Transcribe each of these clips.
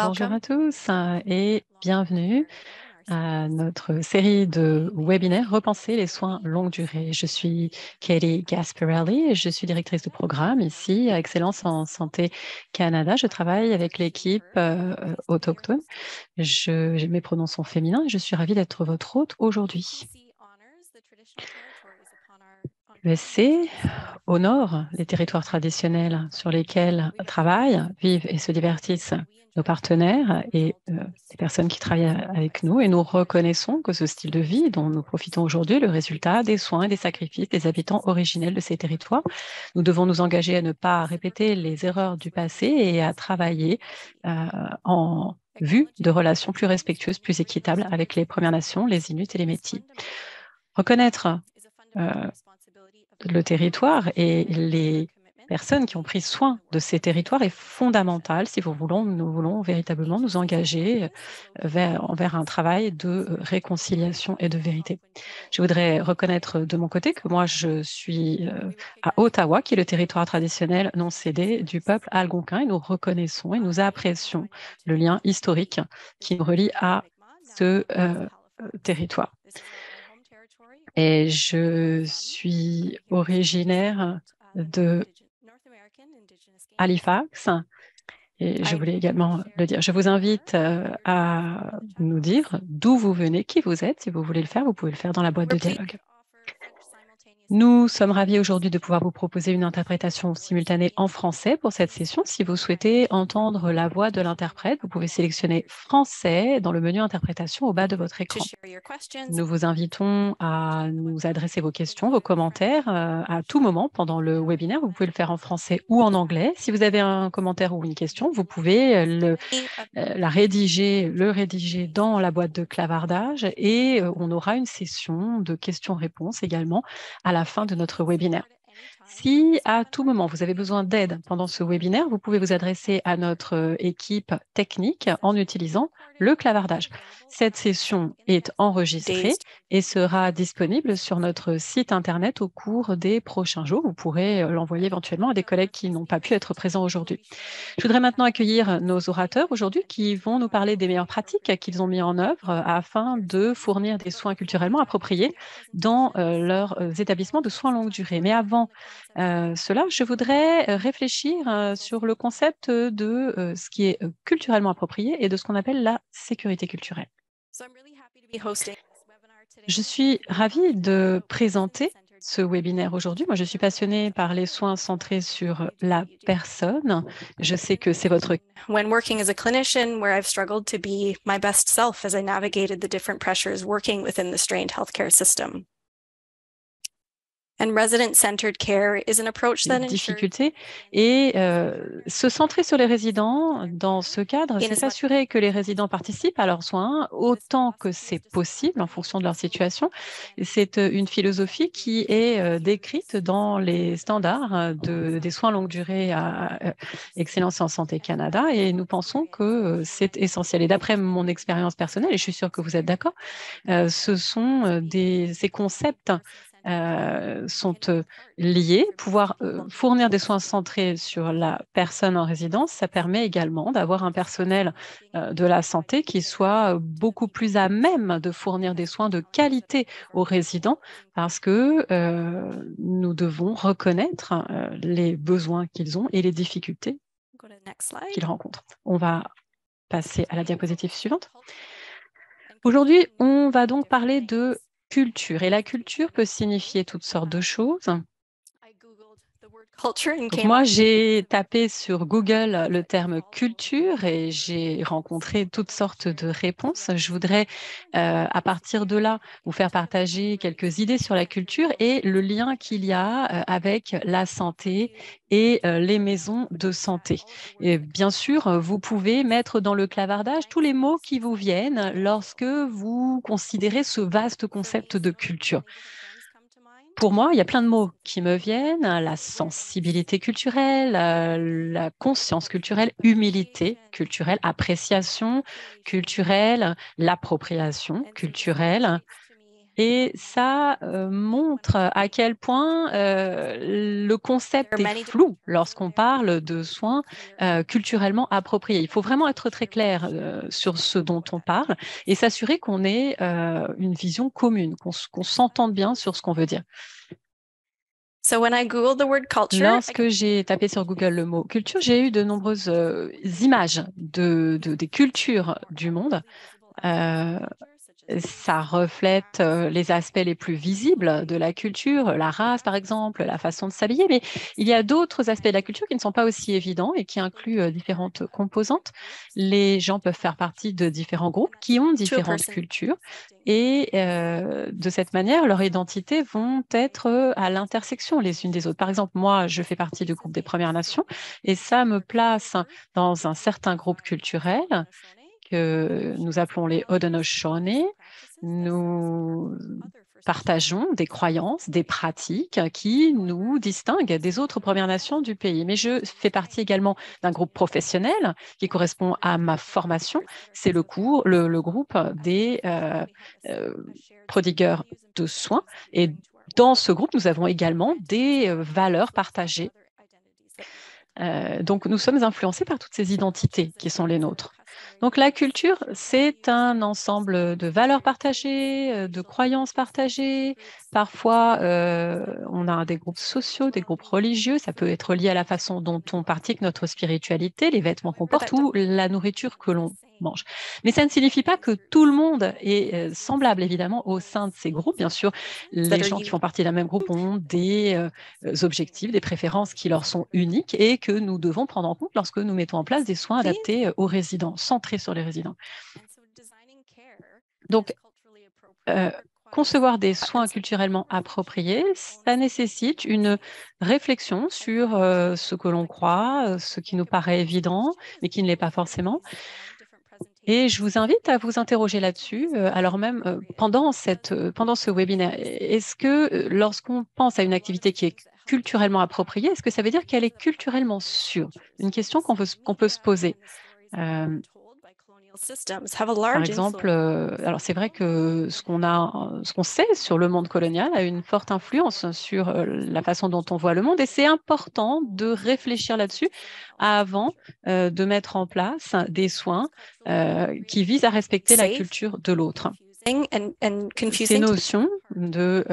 Bonjour à tous et bienvenue à notre série de webinaires Repenser les soins longue durée. Je suis Katie Gasparelli et je suis directrice de programme ici à Excellence en Santé Canada. Je travaille avec l'équipe autochtone. Mes pronoms sont féminins et je suis ravie d'être votre hôte aujourd'hui. L'ESC honore les territoires traditionnels sur lesquels travaillent, vivent et se divertissent nos partenaires et les personnes qui travaillent avec nous. Et nous reconnaissons que ce style de vie dont nous profitons aujourd'hui est le résultat des soins et des sacrifices des habitants originels de ces territoires. Nous devons nous engager à ne pas répéter les erreurs du passé et à travailler en vue de relations plus respectueuses, plus équitables avec les Premières Nations, les Inuits et les Métis. Reconnaître le territoire et les personnes qui ont pris soin de ces territoires est fondamental si nous voulons véritablement nous engager vers un travail de réconciliation et de vérité. Je voudrais reconnaître de mon côté que moi, je suis à Ottawa, qui est le territoire traditionnel non cédé du peuple algonquin, et nous reconnaissons et nous apprécions le lien historique qui nous relie à ce territoire. Et je suis originaire de Halifax. Et je voulais également le dire. Je vous invite à nous dire d'où vous venez, qui vous êtes. Si vous voulez le faire, vous pouvez le faire dans la boîte de dialogue. Nous sommes ravis aujourd'hui de pouvoir vous proposer une interprétation simultanée en français pour cette session. Si vous souhaitez entendre la voix de l'interprète, vous pouvez sélectionner français dans le menu interprétation au bas de votre écran. Nous vous invitons à nous adresser vos questions, vos commentaires à tout moment pendant le webinaire. Vous pouvez le faire en français ou en anglais. Si vous avez un commentaire ou une question, vous pouvez le rédiger dans la boîte de clavardage et on aura une session de questions-réponses également à la fin de notre webinaire. Si à tout moment vous avez besoin d'aide pendant ce webinaire, vous pouvez vous adresser à notre équipe technique en utilisant le clavardage. Cette session est enregistrée et sera disponible sur notre site Internet au cours des prochains jours. Vous pourrez l'envoyer éventuellement à des collègues qui n'ont pas pu être présents aujourd'hui. Je voudrais maintenant accueillir nos orateurs aujourd'hui qui vont nous parler des meilleures pratiques qu'ils ont mis en œuvre afin de fournir des soins culturellement appropriés dans leurs établissements de soins longue durée. Mais avant cela, je voudrais réfléchir sur le concept de ce qui est culturellement approprié et de ce qu'on appelle la sécurité culturelle. Je suis ravie de présenter ce webinaire aujourd'hui. Moi, je suis passionnée par les soins centrés sur la personne. Je sais que c'est votre when working as a clinician, where I've struggled to be my best self as I navigated the different pressures working within the strained healthcare system. And resident-centered care is an approach that difficultés. Et se centrer sur les résidents dans ce cadre, c'est s'assurer que les résidents participent à leurs soins autant que c'est possible en fonction de leur situation. C'est une philosophie qui est décrite dans les standards des soins longue durée à Excellence en Santé Canada et nous pensons que c'est essentiel. Et d'après mon expérience personnelle, et je suis sûre que vous êtes d'accord, ce sont ces concepts sont liés. Pouvoir fournir des soins centrés sur la personne en résidence, ça permet également d'avoir un personnel de la santé qui soit beaucoup plus à même de fournir des soins de qualité aux résidents parce que nous devons reconnaître les besoins qu'ils ont et les difficultés qu'ils rencontrent. On va passer à la diapositive suivante. Aujourd'hui, on va donc parler de culture. Et la culture peut signifier toutes sortes de choses. Donc moi, j'ai tapé sur Google le terme culture et j'ai rencontré toutes sortes de réponses. Je voudrais, à partir de là, vous faire partager quelques idées sur la culture et le lien qu'il y a avec la santé et les maisons de santé. Et bien sûr, vous pouvez mettre dans le clavardage tous les mots qui vous viennent lorsque vous considérez ce vaste concept de culture. Pour moi, il y a plein de mots qui me viennent, la sensibilité culturelle, la conscience culturelle, humilité culturelle, appréciation culturelle, l'appropriation culturelle. Et ça montre à quel point le concept est flou lorsqu'on parle de soins culturellement appropriés. Il faut vraiment être très clair sur ce dont on parle et s'assurer qu'on ait une vision commune, qu'on s'entende bien sur ce qu'on veut dire. So when I Googled the word culture, Lorsque j'ai tapé sur Google le mot culture, j'ai eu de nombreuses images des cultures du monde. Ça reflète les aspects les plus visibles de la culture, la race par exemple, la façon de s'habiller, mais il y a d'autres aspects de la culture qui ne sont pas aussi évidents et qui incluent différentes composantes. Les gens peuvent faire partie de différents groupes qui ont différentes cultures et de cette manière, leurs identités vont être à l'intersection les unes des autres. Par exemple, moi, je fais partie du groupe des Premières Nations et ça me place dans un certain groupe culturel que nous appelons les Haudenosaunee. Nous partageons des croyances, des pratiques qui nous distinguent des autres Premières Nations du pays. Mais je fais partie également d'un groupe professionnel qui correspond à ma formation. C'est le groupe des prodigueurs de soins. Et dans ce groupe, nous avons également des valeurs partagées. Donc, nous sommes influencés par toutes ces identités qui sont les nôtres. Donc, la culture, c'est un ensemble de valeurs partagées, de croyances partagées. Parfois, on a des groupes sociaux, des groupes religieux. Ça peut être lié à la façon dont on pratique notre spiritualité, les vêtements qu'on porte ou la nourriture que l'on mange. Mais ça ne signifie pas que tout le monde est semblable, évidemment, au sein de ces groupes. Bien sûr, les gens qui font partie d'un même groupe ont des objectifs, des préférences qui leur sont uniques et que nous devons prendre en compte lorsque nous mettons en place des soins adaptés aux résidents, centrés sur les résidents. Donc, concevoir des soins culturellement appropriés, ça nécessite une réflexion sur ce que l'on croit, ce qui nous paraît évident, mais qui ne l'est pas forcément. Et je vous invite à vous interroger là-dessus, alors même pendant ce webinaire. Est-ce que lorsqu'on pense à une activité qui est culturellement appropriée, est-ce que ça veut dire qu'elle est culturellement sûre? Une question qu'on peut se poser. Par exemple, alors c'est vrai que ce qu'on sait sur le monde colonial a une forte influence sur la façon dont on voit le monde et c'est important de réfléchir là-dessus avant de mettre en place des soins qui visent à respecter la culture de l'autre. Ces notions de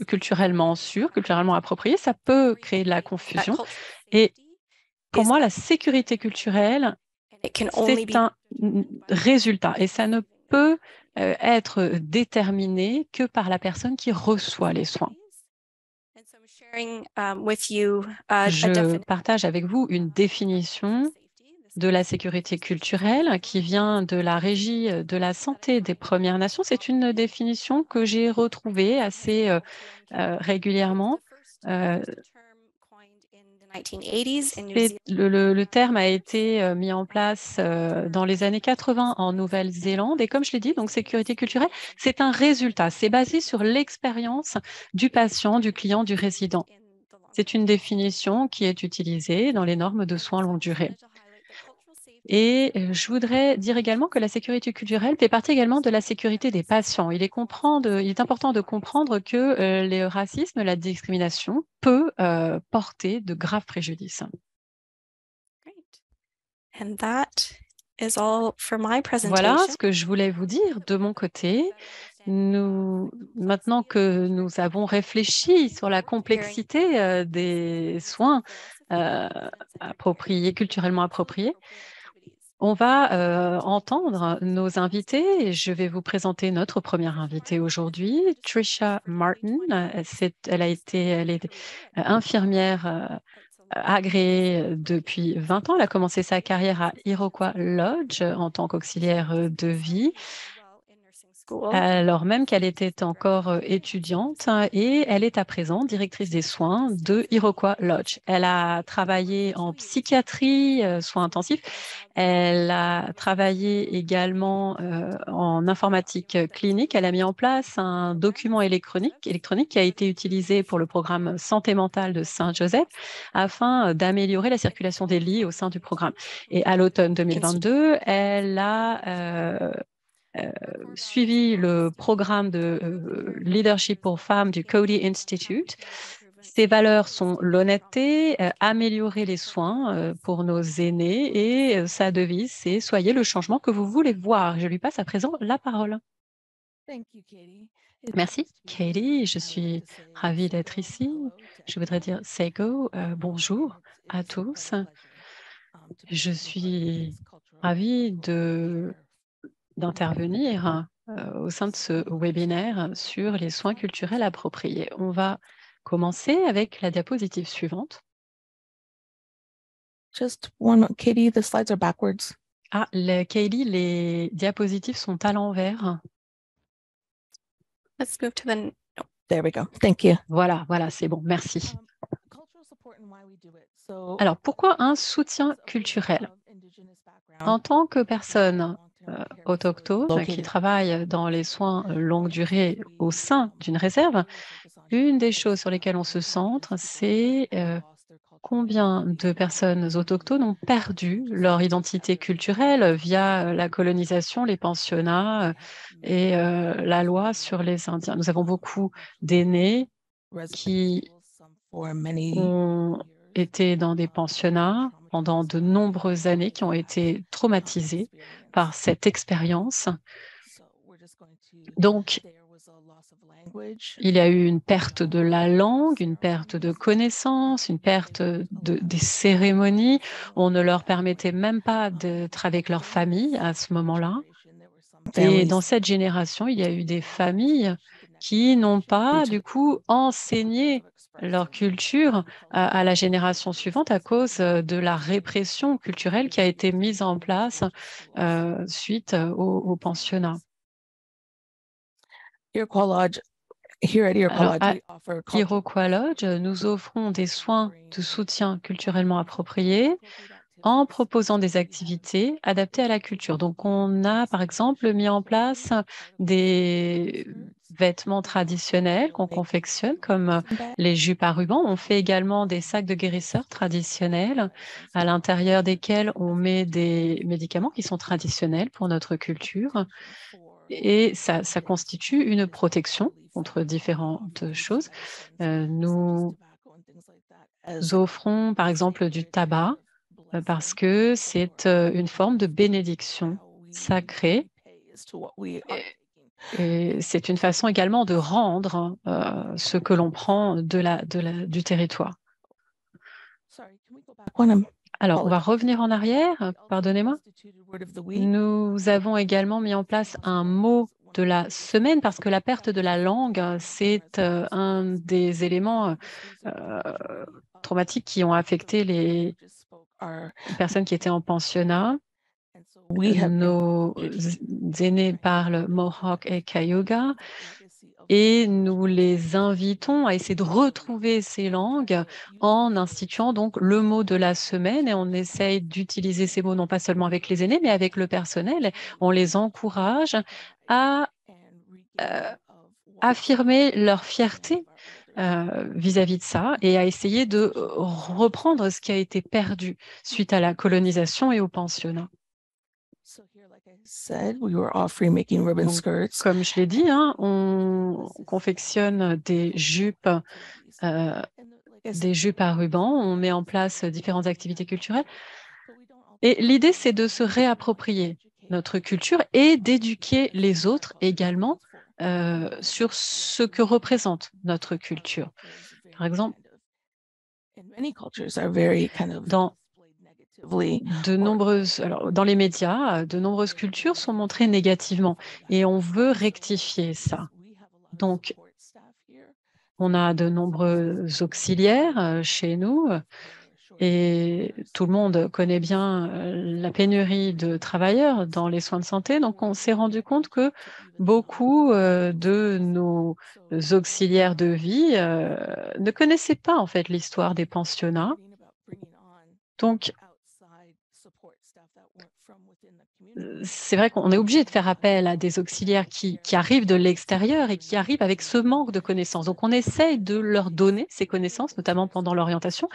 culturellement sûr, culturellement approprié, ça peut créer de la confusion. Et pour moi, la sécurité culturelle, c'est un résultat et ça ne peut être déterminé que par la personne qui reçoit les soins. Je partage avec vous une définition de la sécurité culturelle qui vient de la Régie de la santé des Premières Nations. C'est une définition que j'ai retrouvée assez régulièrement. Le terme a été mis en place dans les années 80 en Nouvelle-Zélande et comme je l'ai dit, donc sécurité culturelle, c'est un résultat. C'est basé sur l'expérience du patient, du client, du résident. C'est une définition qui est utilisée dans les normes de soins longue durée. Et je voudrais dire également que la sécurité culturelle fait partie également de la sécurité des patients. Il est important de comprendre que le racisme, la discrimination peut porter de graves préjudices. Voilà ce que je voulais vous dire de mon côté. Maintenant que nous avons réfléchi sur la complexité des soins culturellement appropriés, on va entendre nos invités et je vais vous présenter notre première invitée aujourd'hui, Trisha Martin. Elle est infirmière agréée depuis 20 ans. Elle a commencé sa carrière à Iroquois Lodge en tant qu'auxiliaire de vie, alors même qu'elle était encore étudiante et elle est à présent directrice des soins de Iroquois Lodge. Elle a travaillé en psychiatrie, soins intensifs. Elle a travaillé également en informatique clinique. Elle a mis en place un document électronique qui a été utilisé pour le programme Santé mentale de Saint-Joseph afin d'améliorer la circulation des lits au sein du programme. Et à l'automne 2022, elle a suivi le programme de leadership pour femmes du Coady Institute. Ces valeurs sont l'honnêteté, améliorer les soins pour nos aînés et sa devise, c'est « Soyez le changement que vous voulez voir ». Je lui passe à présent la parole. Merci, Katie. Je suis ravie d'être ici. Je voudrais dire Sego, bonjour à tous. Je suis ravie d'intervenir au sein de ce webinaire sur les soins culturels appropriés. On va commencer avec la diapositive suivante. Just one, Katie, the slides are backwards. Ah, Kaylee, les diapositives sont à l'envers. Let's move to the. There we go. Thank you. Voilà, c'est bon, merci. Alors, pourquoi un soutien culturel? En tant que personne autochtone qui travaille dans les soins longue durée au sein d'une réserve, une des choses sur lesquelles on se centre, c'est combien de personnes autochtones ont perdu leur identité culturelle via la colonisation, les pensionnats et la loi sur les Indiens. Nous avons beaucoup d'aînés qui ont été dans des pensionnats pendant de nombreuses années, qui ont été traumatisés par cette expérience. Donc, il y a eu une perte de la langue, une perte de connaissances, une perte des cérémonies. On ne leur permettait même pas d'être avec leur famille à ce moment-là. Et dans cette génération, il y a eu des familles qui n'ont pas, du coup, enseigné leur culture à la génération suivante à cause de la répression culturelle qui a été mise en place suite au pensionnat. Alors, à Iroquois Lodge, nous offrons des soins de soutien culturellement appropriés en proposant des activités adaptées à la culture. Donc, on a, par exemple, mis en place des vêtements traditionnels qu'on confectionne, comme les jupes à ruban. On fait également des sacs de guérisseurs traditionnels, à l'intérieur desquels on met des médicaments qui sont traditionnels pour notre culture. Et ça constitue une protection contre différentes choses. Nous offrons, par exemple, du tabac, parce que c'est une forme de bénédiction sacrée. Et c'est une façon également de rendre ce que l'on prend du territoire. Alors, on va revenir en arrière, pardonnez-moi. Nous avons également mis en place un mot de la semaine parce que la perte de la langue, c'est un des éléments traumatiques qui ont affecté les personnes qui étaient en pensionnat. Nos aînés parlent Mohawk et Cayuga et nous les invitons à essayer de retrouver ces langues en instituant donc le mot de la semaine et on essaye d'utiliser ces mots non pas seulement avec les aînés mais avec le personnel. On les encourage à affirmer leur fierté vis-à-vis de ça et à essayer de reprendre ce qui a été perdu suite à la colonisation et au pensionnat. Donc, comme je l'ai dit, on confectionne des jupes à ruban, on met en place différentes activités culturelles. Et l'idée, c'est de se réapproprier notre culture et d'éduquer les autres également sur ce que représente notre culture. Par exemple, dans les médias, de nombreuses cultures sont montrées négativement et on veut rectifier ça. Donc, on a de nombreux auxiliaires chez nous et tout le monde connaît bien la pénurie de travailleurs dans les soins de santé. Donc, on s'est rendu compte que beaucoup de nos auxiliaires de vie ne connaissaient pas en fait l'histoire des pensionnats. Donc, c'est vrai qu'on est obligé de faire appel à des auxiliaires qui arrivent de l'extérieur et qui arrivent avec ce manque de connaissances. Donc, on essaye de leur donner ces connaissances, notamment pendant l'orientation,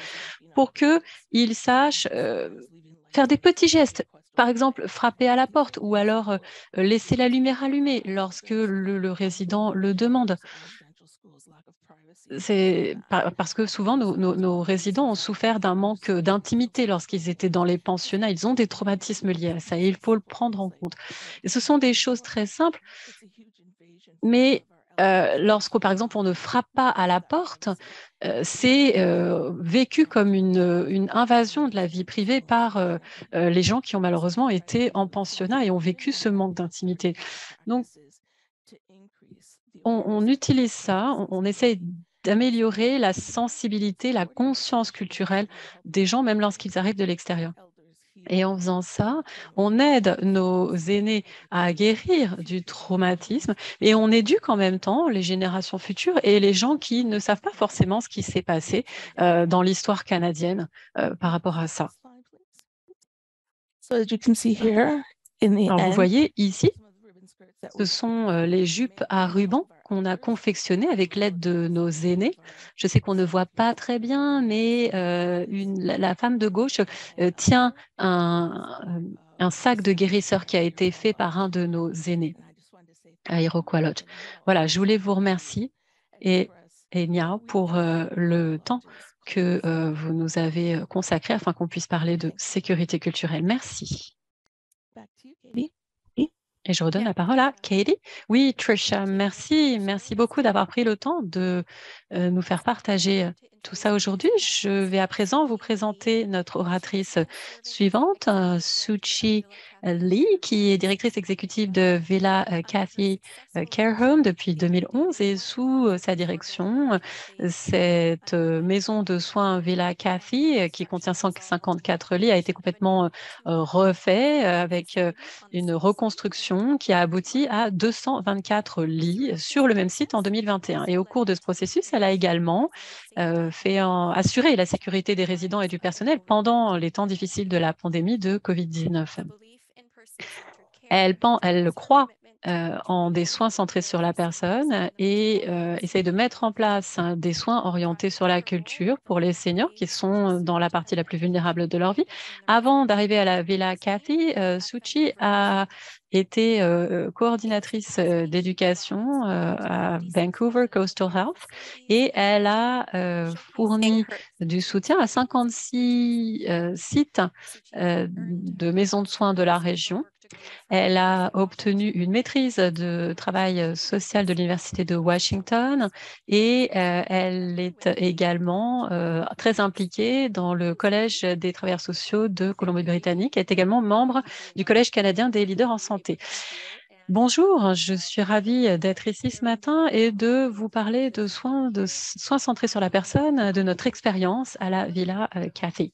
pour qu'ils sachent faire des petits gestes par exemple, frapper à la porte ou alors laisser la lumière allumée lorsque le résident le demande. C'est parce que souvent nos résidents ont souffert d'un manque d'intimité lorsqu'ils étaient dans les pensionnats. Ils ont des traumatismes liés à ça et il faut le prendre en compte. Et ce sont des choses très simples, mais par exemple, on ne frappe pas à la porte, c'est vécu comme une invasion de la vie privée par les gens qui ont malheureusement été en pensionnat et ont vécu ce manque d'intimité. Donc, on utilise ça, on essaye d'améliorer la sensibilité, la conscience culturelle des gens, même lorsqu'ils arrivent de l'extérieur. Et en faisant ça, on aide nos aînés à guérir du traumatisme et on éduque en même temps les générations futures et les gens qui ne savent pas forcément ce qui s'est passé dans l'histoire canadienne par rapport à ça. So as you can see here, in the Alors, vous end, voyez ici, some of the ribbon skirts that ce we sont les jupes à ruban qu'on a confectionnées avec l'aide de nos aînés. Je sais qu'on ne voit pas très bien, mais la femme de gauche tient un sac de guérisseur qui a été fait par un de nos aînés à Iroquois Lodge. Voilà, je voulais vous remercier et Nia pour le temps que vous nous avez consacré afin qu'on puisse parler de sécurité culturelle. Merci. back to you, Katie. Et je redonne Yeah. la parole à Katie. Oui, Trisha, merci. Merci beaucoup d'avoir pris le temps de nous faire partager tout ça aujourd'hui. Je vais à présent vous présenter notre oratrice suivante, Suchi Lee, qui est directrice exécutive de Villa Cathy Care Home depuis 2011 et sous sa direction, cette maison de soins Villa Cathy, qui contient 154 lits, a été complètement refait avec une reconstruction qui a abouti à 224 lits sur le même site en 2021. Et au cours de ce processus, elle a également assuré la sécurité des résidents et du personnel pendant les temps difficiles de la pandémie de COVID-19. Elle croit en des soins centrés sur la personne et essaye de mettre en place des soins orientés sur la culture pour les seniors qui sont dans la partie la plus vulnérable de leur vie. Avant d'arriver à la Villa Cathy, Suchi a été coordinatrice d'éducation à Vancouver Coastal Health et elle a fourni du soutien à 56 sites de maisons de soins de la région. Elle a obtenu une maîtrise de travail social de l'Université de Washington et elle est également très impliquée dans le Collège des travailleurs sociaux de Colombie-Britannique. Elle est également membre du Collège canadien des leaders en santé. Bonjour, je suis ravie d'être ici ce matin et de vous parler de soins centrés sur la personne, de notre expérience à la Villa Cathy.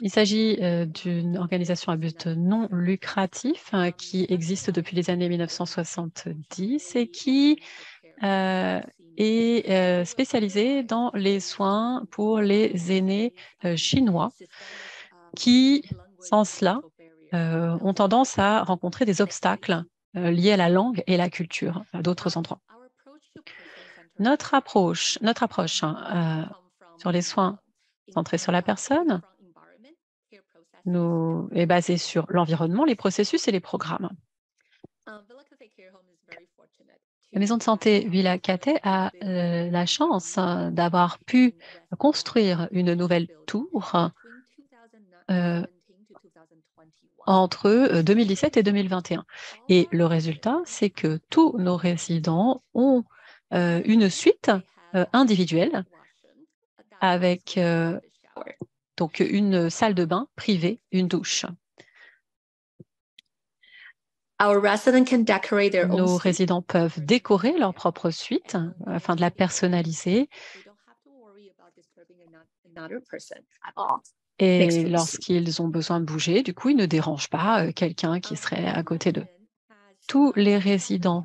Il s'agit d'une organisation à but non lucratif qui existe depuis les années 1970 et qui est spécialisée dans les soins pour les aînés chinois qui, sans cela, ont tendance à rencontrer des obstacles liés à la langue et la culture à d'autres endroits. Notre approche sur les soins centrés sur la personne est basée sur l'environnement, les processus et les programmes. La maison de santé Villa Cathay a la chance d'avoir pu construire une nouvelle tour entre 2017 et 2021. Et le résultat, c'est que tous nos résidents ont une suite individuelle avec donc une salle de bain privée, une douche. Nos résidents peuvent décorer leur propre suite afin de la personnaliser. Et lorsqu'ils ont besoin de bouger, du coup, ils ne dérangent pas quelqu'un qui serait à côté d'eux. Tous les résidents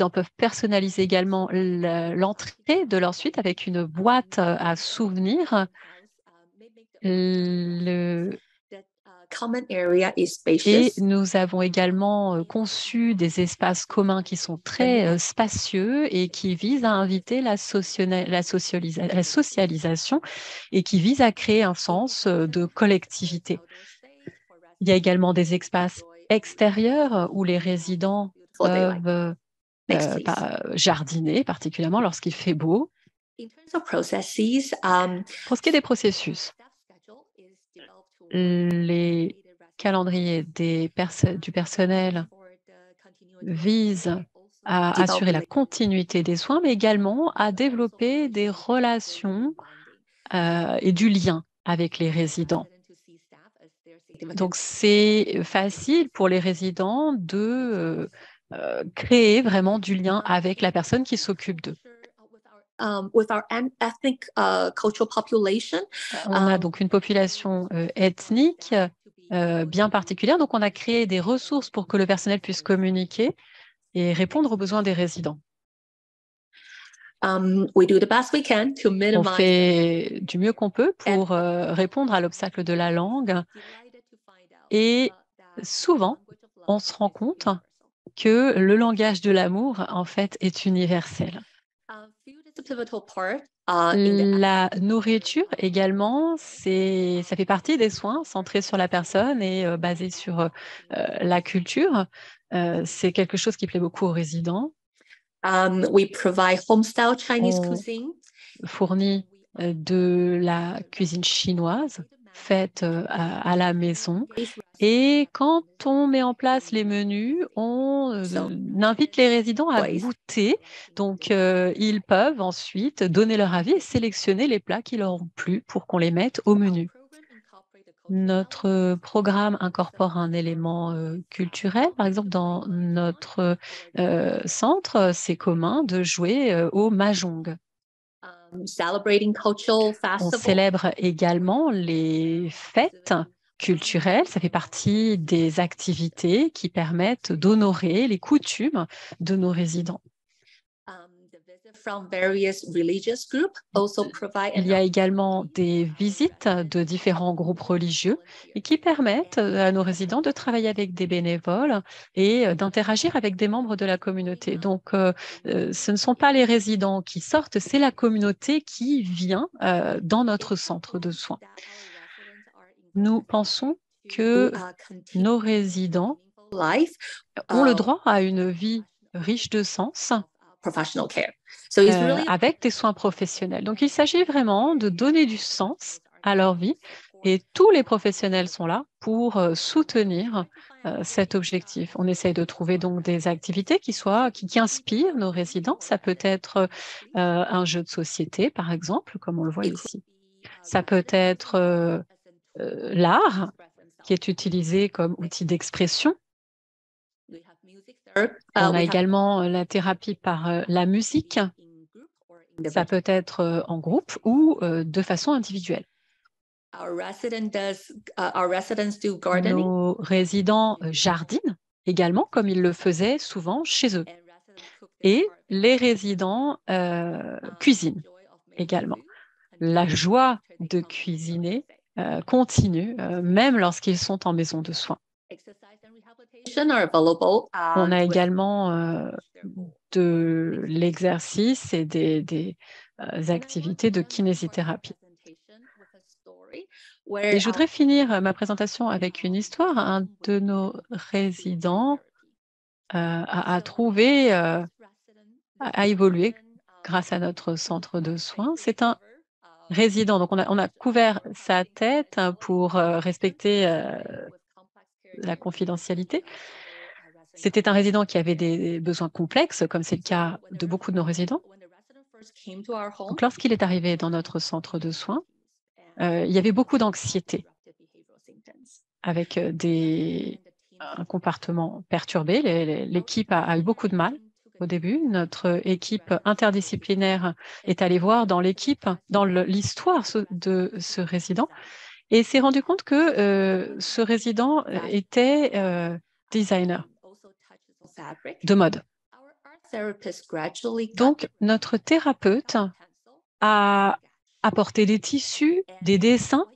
peuvent personnaliser également l'entrée de leur suite avec une boîte à souvenirs. Et nous avons également conçu des espaces communs qui sont très spacieux et qui visent à inviter la socialisation et qui visent à créer un sens de collectivité. Il y a également des espaces extérieurs où les résidents peuvent jardiner, particulièrement lorsqu'il fait beau. Pour ce qui est des processus, les calendriers du personnel visent à assurer la continuité des soins, mais également à développer des relations et du lien avec les résidents. Donc, c'est facile pour les résidents de créer vraiment du lien avec la personne qui s'occupe d'eux. On a donc une population ethnique bien particulière, donc on a créé des ressources pour que le personnel puisse communiquer et répondre aux besoins des résidents. On fait du mieux qu'on peut pour répondre à l'obstacle de la langue et souvent, on se rend compte que le langage de l'amour, en fait, est universel. La nourriture également, ça fait partie des soins centrés sur la personne et basés sur la culture. C'est quelque chose qui plaît beaucoup aux résidents. On fournit de la cuisine chinoise faite à la maison. Et quand on met en place les menus, on invite les résidents à goûter. Donc, ils peuvent ensuite donner leur avis et sélectionner les plats qui leur ont plu pour qu'on les mette au menu. Notre programme incorpore un élément culturel. Par exemple, dans notre centre, c'est commun de jouer au mahjong. On célèbre également les fêtes culturelles. Ça fait partie des activités qui permettent d'honorer les coutumes de nos résidents. Il y a également des visites de différents groupes religieux et qui permettent à nos résidents de travailler avec des bénévoles et d'interagir avec des membres de la communauté. Donc, ce ne sont pas les résidents qui sortent, c'est la communauté qui vient dans notre centre de soins. Nous pensons que nos résidents ont le droit à une vie riche de sens avec des soins professionnels. Donc, il s'agit vraiment de donner du sens à leur vie et tous les professionnels sont là pour soutenir cet objectif. On essaye de trouver donc des activités qui inspirent nos résidents. Ça peut être un jeu de société, par exemple, comme on le voit ici. Ça peut être l'art qui est utilisé comme outil d'expression. On a également la thérapie par la musique. Ça peut être en groupe ou de façon individuelle. Nos résidents jardinent également, comme ils le faisaient souvent chez eux. Et les résidents cuisinent également. La joie de cuisiner continue, même lorsqu'ils sont en maison de soins. On a également de l'exercice et des activités de kinésithérapie. Et je voudrais finir ma présentation avec une histoire. Un de nos résidents a trouvé, a évolué grâce à notre centre de soins. C'est un résident, donc on a couvert sa tête pour respecter la confidentialité. C'était un résident qui avait des besoins complexes, comme c'est le cas de beaucoup de nos résidents. Donc, lorsqu'il est arrivé dans notre centre de soins, il y avait beaucoup d'anxiété avec un comportement perturbé. L'équipe a eu beaucoup de mal au début. Notre équipe interdisciplinaire est allée voir dans l'histoire de ce résident et s'est rendu compte que ce résident était designer de mode. Donc, notre thérapeute a apporté des tissus, des dessins,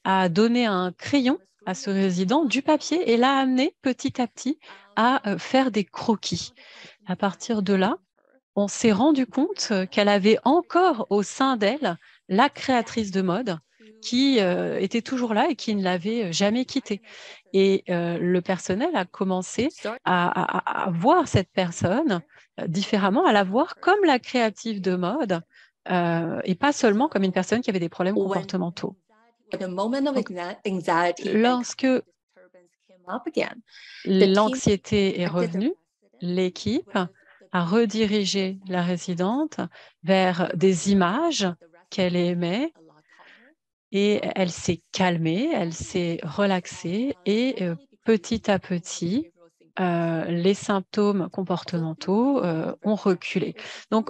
a donné un crayon à ce résident du papier et l'a amené petit à petit à faire des croquis. À partir de là, on s'est rendu compte qu'elle avait encore au sein d'elle la créatrice de mode qui était toujours là et qui ne l'avait jamais quittée. Et le personnel a commencé à voir cette personne différemment, à la voir comme la créative de mode et pas seulement comme une personne qui avait des problèmes comportementaux. Donc, lorsque l'anxiété est revenue, l'équipe a redirigé la résidente vers des images qu'elle aimait et elle s'est calmée, elle s'est relaxée et petit à petit, les symptômes comportementaux ont reculé. Donc,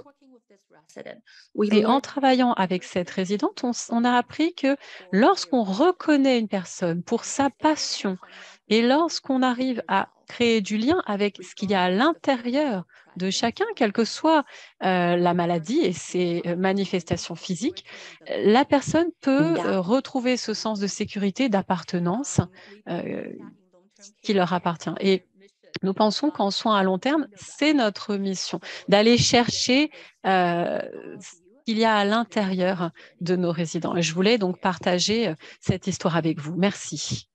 et en travaillant avec cette résidente, on a appris que lorsqu'on reconnaît une personne pour sa passion et lorsqu'on arrive à créer du lien avec ce qu'il y a à l'intérieur de chacun, quelle que soit la maladie et ses manifestations physiques, la personne peut retrouver ce sens de sécurité, d'appartenance euh, qui leur appartient. Et nous pensons qu'en soins à long terme, c'est notre mission d'aller chercher ce qu'il y a à l'intérieur de nos résidents. Et je voulais donc partager cette histoire avec vous. Merci.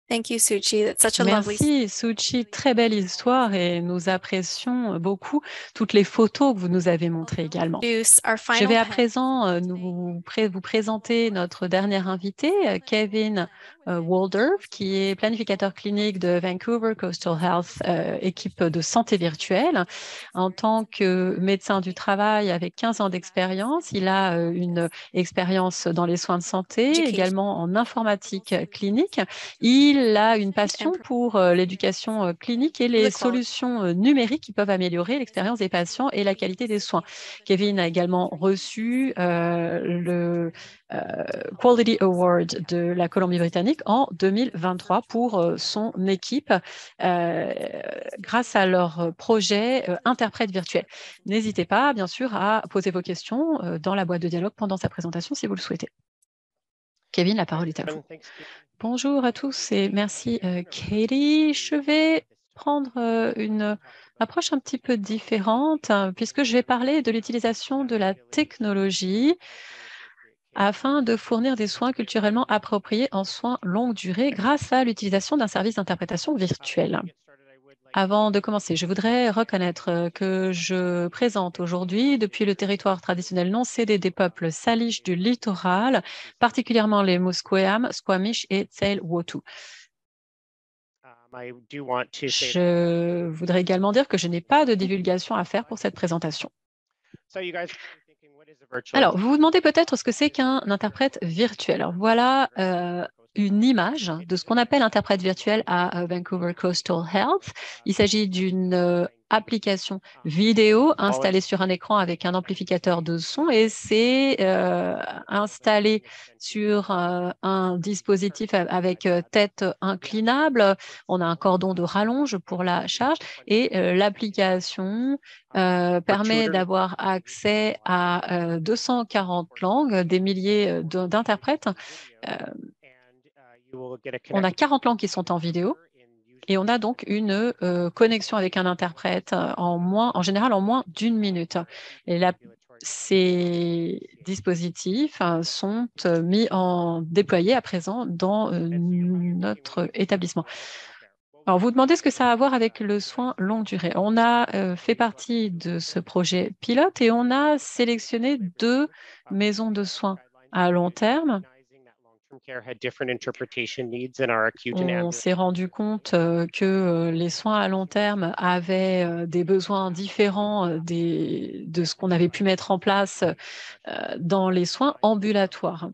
Thank you, Suchi. That's such a lovely Merci, Suchi. Très belle histoire et nous apprécions beaucoup toutes les photos que vous nous avez montrées également. introduce our Je final vais à panel. présent vous présenter notre dernier invité, Kevin Waldorf, qui est planificateur clinique de Vancouver Coastal Health, équipe de santé virtuelle. En tant que médecin du travail avec 15 ans d'expérience, il a une expérience dans les soins de santé, également en informatique clinique. Il a une passion pour l'éducation clinique et les solutions numériques qui peuvent améliorer l'expérience des patients et la qualité des soins. Kevin a également reçu le Quality Award de la Colombie-Britannique en 2023 pour son équipe grâce à leur projet Interprète virtuel. N'hésitez pas, bien sûr, à poser vos questions dans la boîte de dialogue pendant sa présentation si vous le souhaitez. Kevin, la parole est à vous. Bonjour à tous et merci Katie. Je vais prendre une approche un petit peu différente puisque je vais parler de l'utilisation de la technologie afin de fournir des soins culturellement appropriés en soins longue durée grâce à l'utilisation d'un service d'interprétation virtuelle. Avant de commencer, je voudrais reconnaître que je présente aujourd'hui, depuis le territoire traditionnel non cédé des peuples salish du littoral, particulièrement les Musqueam, Squamish et Tsleil-Waututh. Je voudrais également dire que je n'ai pas de divulgation à faire pour cette présentation. Alors, vous vous demandez peut-être ce que c'est qu'un interprète virtuel. Alors, voilà une image de ce qu'on appelle interprète virtuel à Vancouver Coastal Health. Il s'agit d'une application vidéo installée sur un écran avec un amplificateur de son et c'est installé sur un dispositif avec tête inclinable. On a un cordon de rallonge pour la charge et l'application permet d'avoir accès à 240 langues, des milliers d'interprètes. On a 40 langues qui sont en vidéo et on a donc une connexion avec un interprète en général en moins d'une minute. Et ces dispositifs sont déployés à présent dans notre établissement. Alors, vous demandez ce que ça a à voir avec le soin longue durée. On a fait partie de ce projet pilote et on a sélectionné 2 maisons de soins à long terme. On s'est rendu compte que les soins à long terme avaient des besoins différents de ce qu'on avait pu mettre en place dans les soins ambulatoires.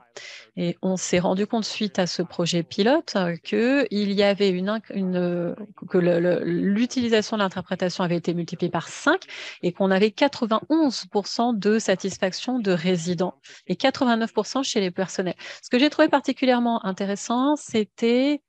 Et on s'est rendu compte suite à ce projet pilote qu'il y avait que l'utilisation de l'interprétation avait été multipliée par 5 et qu'on avait 91% de satisfaction de résidents et 89% chez les personnels. Ce que j'ai trouvé particulièrement intéressant, c'était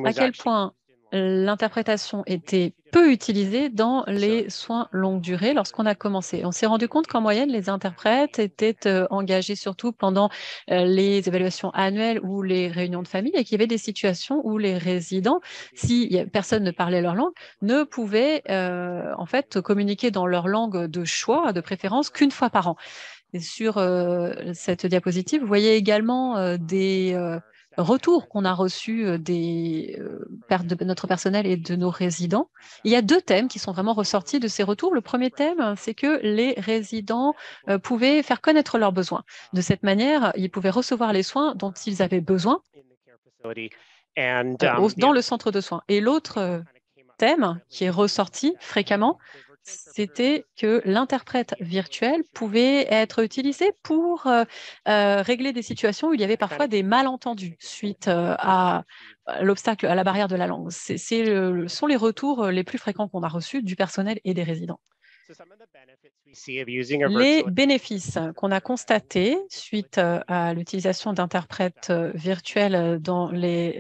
à quel point l'interprétation était peu utilisée dans les soins longue durée lorsqu'on a commencé. On s'est rendu compte qu'en moyenne, les interprètes étaient engagés surtout pendant les évaluations annuelles ou les réunions de famille et qu'il y avait des situations où les résidents, si personne ne parlait leur langue, ne pouvaient en fait communiquer dans leur langue de choix, de préférence, qu'une fois par an. Et sur cette diapositive, vous voyez également des retours qu'on a reçus de notre personnel et de nos résidents. Il y a 2 thèmes qui sont vraiment ressortis de ces retours. Le premier thème, c'est que les résidents pouvaient faire connaître leurs besoins. De cette manière, ils pouvaient recevoir les soins dont ils avaient besoin dans le centre de soins. Et l'autre thème qui est ressorti fréquemment, c'était que l'interprète virtuel pouvait être utilisé pour régler des situations où il y avait parfois des malentendus suite à l'obstacle, à la barrière de la langue. Sont les retours les plus fréquents qu'on a reçus du personnel et des résidents. Les bénéfices qu'on a constatés suite à l'utilisation d'interprètes virtuels dans les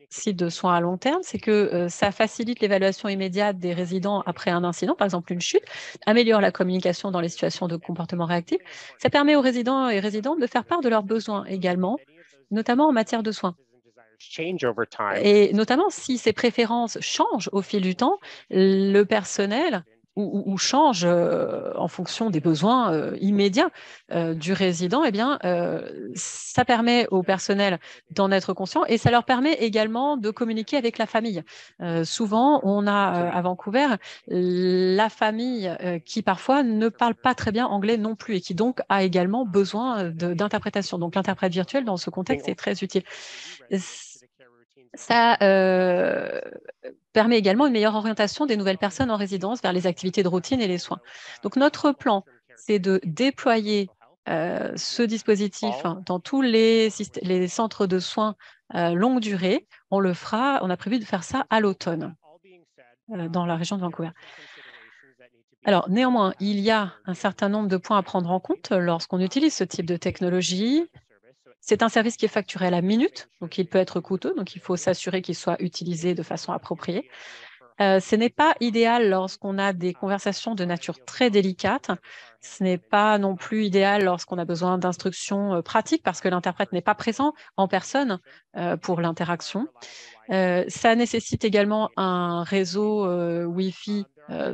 sites de soins à long terme, c'est que ça facilite l'évaluation immédiate des résidents après un incident, par exemple une chute, améliore la communication dans les situations de comportement réactif. Ça permet aux résidents et résidentes de faire part de leurs besoins également, notamment en matière de soins. Et notamment si ces préférences changent au fil du temps, le personnel ou change en fonction des besoins immédiats du résident, eh bien, ça permet au personnel d'en être conscient et ça leur permet également de communiquer avec la famille. Souvent, on a à Vancouver la famille qui parfois ne parle pas très bien anglais non plus et qui donc a également besoin d'interprétation. Donc l'interprète virtuel dans ce contexte est très utile. Ça permet également une meilleure orientation des nouvelles personnes en résidence vers les activités de routine et les soins. Donc, notre plan, c'est de déployer ce dispositif dans tous les centres de soins longue durée. On le fera, on a prévu de faire ça à l'automne dans la région de Vancouver. Alors, néanmoins, il y a un certain nombre de points à prendre en compte lorsqu'on utilise ce type de technologie. C'est un service qui est facturé à la minute, donc il peut être coûteux, donc il faut s'assurer qu'il soit utilisé de façon appropriée. Ce n'est pas idéal lorsqu'on a des conversations de nature très délicate. Ce n'est pas non plus idéal lorsqu'on a besoin d'instructions pratiques parce que l'interprète n'est pas présent en personne pour l'interaction. Ça nécessite également un réseau Wi-Fi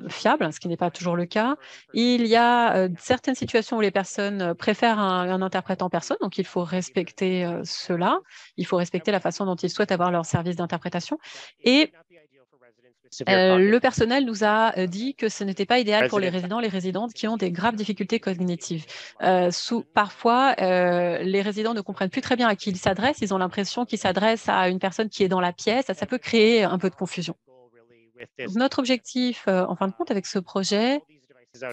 fiable, ce qui n'est pas toujours le cas. Il y a certaines situations où les personnes préfèrent un interprète en personne, donc il faut respecter cela. Il faut respecter la façon dont ils souhaitent avoir leur service d'interprétation. Et le personnel nous a dit que ce n'était pas idéal pour les résidents, les résidentes qui ont des graves difficultés cognitives. Parfois, les résidents ne comprennent plus très bien à qui ils s'adressent. Ils ont l'impression qu'ils s'adressent à une personne qui est dans la pièce. Ça peut créer un peu de confusion. Donc, notre objectif, en fin de compte, avec ce projet,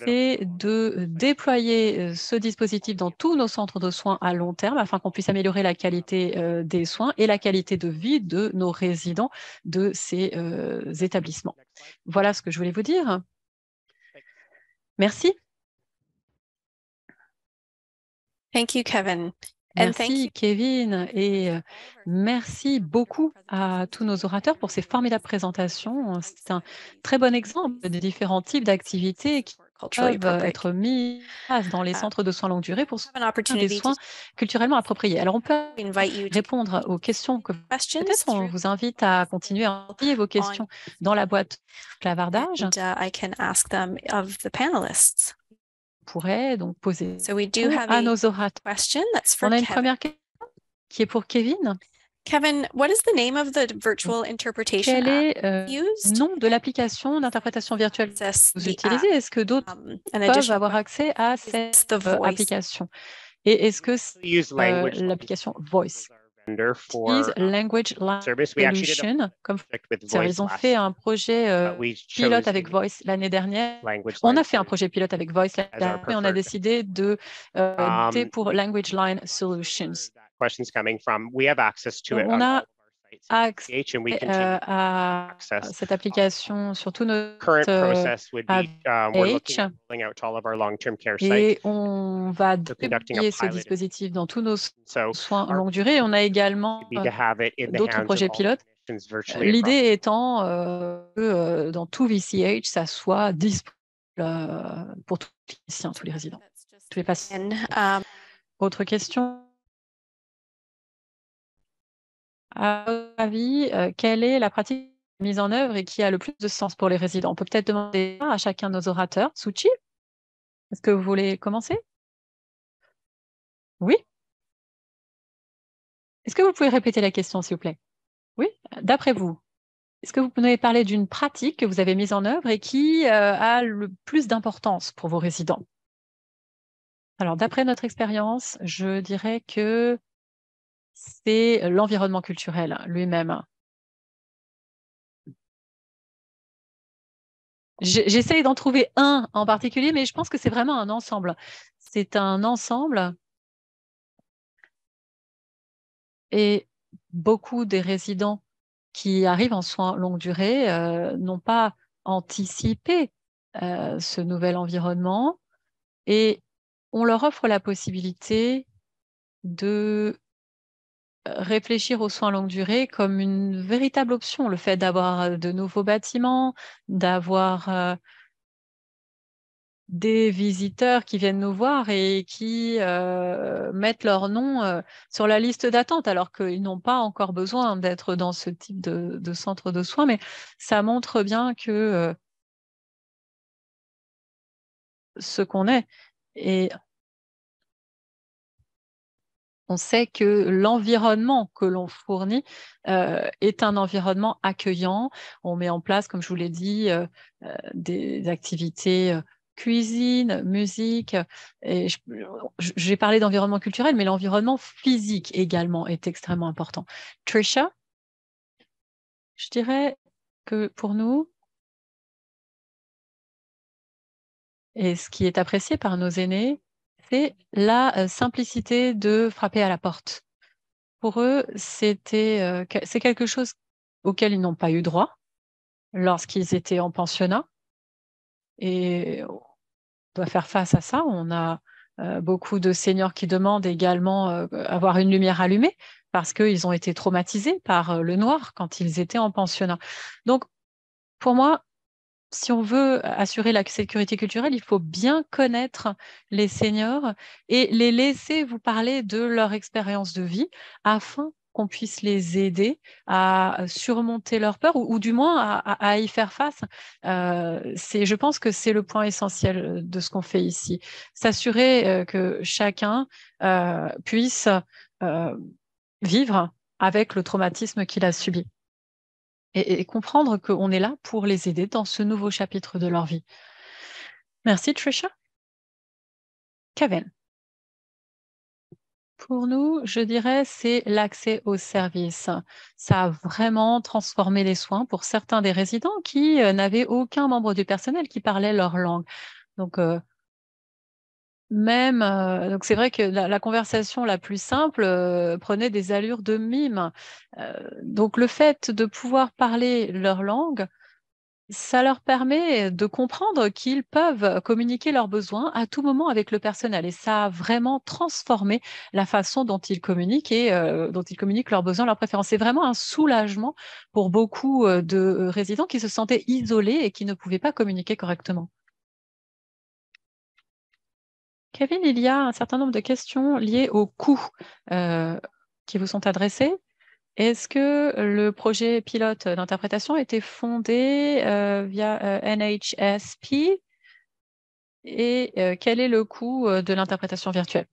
c'est de déployer ce dispositif dans tous nos centres de soins à long terme afin qu'on puisse améliorer la qualité des soins et la qualité de vie de nos résidents de ces établissements. Voilà ce que je voulais vous dire. Merci. Thank you, Kevin. Merci, Kevin, et merci beaucoup à tous nos orateurs pour ces formidables présentations. C'est un très bon exemple des différents types d'activités qui peuvent être mis en place dans les centres de soins longue durée pour des soins culturellement appropriés. Alors, on peut répondre aux questions que peut-être on vous invite à continuer à envoyer vos questions dans la boîte clavardage. Pourrait donc poser à nos orateurs. On a une première question qui est pour Kevin. Kevin, what is the name of the virtual interpretation Quel est le nom de l'application d'interprétation virtuelle que vous utilisez? Est-ce que d'autres peuvent avoir accès à cette application? Et est-ce que c'est l'application Voice? Utilise Language Line Solution comme ils ont fait un projet pilote avec Voice l'année dernière. On a fait un projet pilote avec Voice l'année dernière, mais on a décidé de opter pour Language Line Solutions. On a accès à cette application sur tout notre et on va déployer ce dispositif dans tous nos soins en longue durée. On a également d'autres projets pilotes L'idée étant que dans tout VCH, ça soit disponible pour tous les cliniciens, tous les résidents, tous les patients. Autre question? À votre avis, quelle est la pratique mise en œuvre et qui a le plus de sens pour les résidents? On peut peut-être demander à chacun de nos orateurs. Suchi, est-ce que vous voulez commencer? Oui? Est-ce que vous pouvez répéter la question, s'il vous plaît? Oui? D'après vous, est-ce que vous pouvez parler d'une pratique que vous avez mise en œuvre et qui a le plus d'importance pour vos résidents? Alors, d'après notre expérience, je dirais que c'est l'environnement culturel lui-même. J'essaye d'en trouver un en particulier, mais je pense que c'est vraiment un ensemble. C'est un ensemble et beaucoup des résidents qui arrivent en soins longue durée n'ont pas anticipé ce nouvel environnement et on leur offre la possibilité de réfléchir aux soins longue durée comme une véritable option. Le fait d'avoir de nouveaux bâtiments, d'avoir des visiteurs qui viennent nous voir et qui mettent leur nom sur la liste d'attente, alors qu'ils n'ont pas encore besoin d'être dans ce type de centre de soins, mais ça montre bien que ce qu'on est. Et on sait que l'environnement que l'on fournit est un environnement accueillant. On met en place, comme je vous l'ai dit, des activités cuisine, musique. Et j'ai parlé d'environnement culturel, mais l'environnement physique également est extrêmement important. Trisha, je dirais que pour nous, et ce qui est apprécié par nos aînés, c'est la simplicité de frapper à la porte. Pour eux, c'est quelque chose auquel ils n'ont pas eu droit lorsqu'ils étaient en pensionnat. Et on doit faire face à ça. On a beaucoup de seniors qui demandent également avoir une lumière allumée parce qu'ils ont été traumatisés par le noir quand ils étaient en pensionnat. Donc, pour moi, si on veut assurer la sécurité culturelle, il faut bien connaître les seniors et les laisser vous parler de leur expérience de vie afin qu'on puisse les aider à surmonter leur peur ou du moins à y faire face. Je pense que c'est le point essentiel de ce qu'on fait ici. S'assurer que chacun puisse vivre avec le traumatisme qu'il a subi. Et comprendre qu'on est là pour les aider dans ce nouveau chapitre de leur vie. Merci, Trisha. Kevin. Pour nous, je dirais, c'est l'accès aux services. Ça a vraiment transformé les soins pour certains des résidents qui n'avaient aucun membre du personnel qui parlait leur langue. Donc, donc c'est vrai que la conversation la plus simple prenait des allures de mime. Donc, le fait de pouvoir parler leur langue, ça leur permet de comprendre qu'ils peuvent communiquer leurs besoins à tout moment avec le personnel. Et ça a vraiment transformé la façon dont ils communiquent et dont ils communiquent leurs besoins, leurs préférences. C'est vraiment un soulagement pour beaucoup de résidents qui se sentaient isolés et qui ne pouvaient pas communiquer correctement. Kevin, il y a un certain nombre de questions liées aux coûts qui vous sont adressées. Est-ce que le projet pilote d'interprétation a été fondé via NHSP et quel est le coût de l'interprétation virtuelle?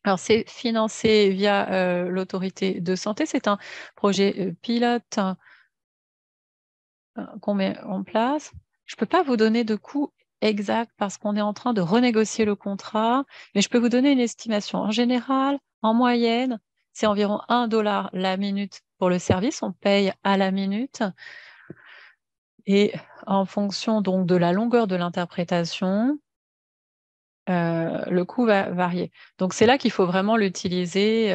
Alors, c'est financé via l'autorité de santé. C'est un projet pilote qu'on met en place. Je ne peux pas vous donner de coût exact parce qu'on est en train de renégocier le contrat, mais je peux vous donner une estimation. En général, en moyenne, c'est environ $1 la minute pour le service. On paye à la minute. Et en fonction donc de la longueur de l'interprétation, le coût va varier. Donc, c'est là qu'il faut vraiment l'utiliser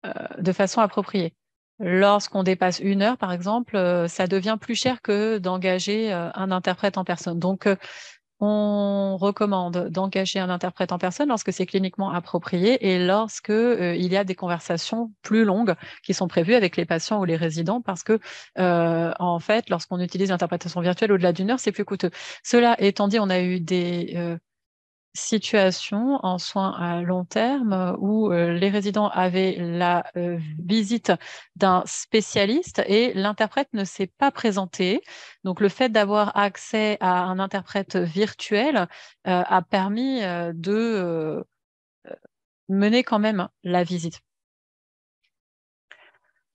de façon appropriée. Lorsqu'on dépasse 1 heure, par exemple, ça devient plus cher que d'engager un interprète en personne. Donc, on recommande d'engager un interprète en personne lorsque c'est cliniquement approprié et lorsque il y a des conversations plus longues qui sont prévues avec les patients ou les résidents parce que, en fait, lorsqu'on utilise l'interprétation virtuelle au-delà d'1 heure, c'est plus coûteux. Cela étant dit, on a eu des situation en soins à long terme où les résidents avaient la visite d'un spécialiste et l'interprète ne s'est pas présenté. Donc, le fait d'avoir accès à un interprète virtuel a permis de mener quand même la visite.